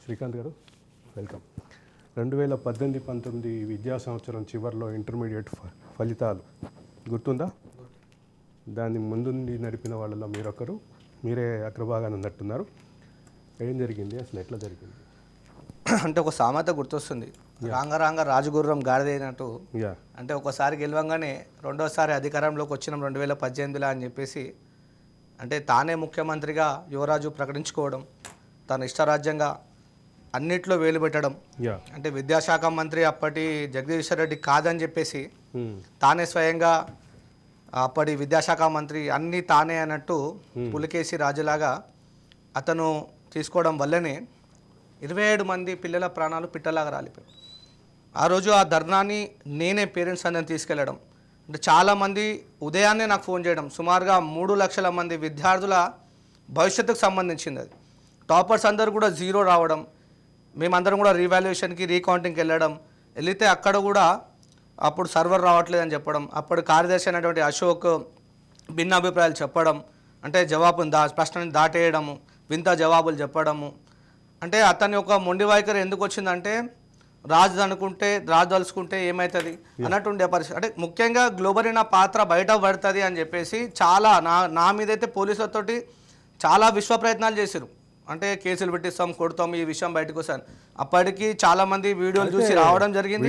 శ్రీకాంత్ గారు వెల్కమ్. 2018-19 విద్యా సంవత్సరం చివరిలో ఇంటర్మీడియట్ ఫలితాలు గుర్తుందా? దాన్ని ముందుండి నడిపిన వాళ్ళలో మీరొకరు, మీరే అగ్రభాగాన్ని ఉన్నట్టున్నారు. ఏం జరిగింది, అసలు ఎట్లా జరిగింది? అంటే ఒక సామెత గుర్తొస్తుంది, రాంగ రాజగుర్రం గాడిదైనట్టు. అంటే ఒకసారి గెలవంగానే రెండోసారి అధికారంలోకి వచ్చినాం 2018లో అని చెప్పేసి, అంటే తానే ముఖ్యమంత్రిగా యువరాజు ప్రకటించుకోవడం, తన ఇష్టరాజ్యంగా అన్నిట్లో వేలు పెట్టడం. అంటే విద్యాశాఖ మంత్రి అప్పటి జగదీశ్వర్ రెడ్డి కాదని చెప్పేసి తానే స్వయంగా అప్పటి విద్యాశాఖ మంత్రి అన్నీ తానే అన్నట్టు పులికేసి రాజులాగా అతను తీసుకోవడం వల్లనే 27 మంది పిల్లల ప్రాణాలు పిట్టలాగా రాలిపోయాయి. ఆ రోజు ఆ ధర్నాన్ని నేనే పేరెంట్స్ అందరిని తీసుకెళ్ళడం, అంటే చాలామంది ఉదయాన్నే నాకు ఫోన్ చేయడం, సుమారుగా 3 లక్షల మంది విద్యార్థుల భవిష్యత్తుకు సంబంధించింది అది. టాపర్స్ అందరూ కూడా 0 రావడం, మేమందరం కూడా రీవాల్యుయేషన్కి రీకౌంటింగ్కి వెళ్తే అక్కడ కూడా అప్పుడు సర్వర్ రావట్లేదని చెప్పడం, అప్పుడు కార్యదర్శి అయినటువంటి అశోక్ భిన్నాభిప్రాయాలు చెప్పడం, అంటే జవాబుని ప్రశ్నని దాటేయడము, వింత జవాబులు చెప్పడము. అంటే అతని యొక్క మొండి వైఖరి ఎందుకు వచ్చిందంటే, రాజు తలుచుకుంటే ఏమవుతుంది అన్నట్టుండే పరిస్థితి. అంటే ముఖ్యంగా గ్లోబరీనా పాత్ర బయట పడుతుంది అని చెప్పేసి చాలా నా మీదైతే పోలీసులతోటి చాలా విశ్వ ప్రయత్నాలు చేశారు. అంటే కేసులు పెట్టిస్తాం, కొడతాం, ఈ విషయం బయటకు వస్తాను. అప్పటికి చాలామంది వీడియోలు చూసి రావడం జరిగింది.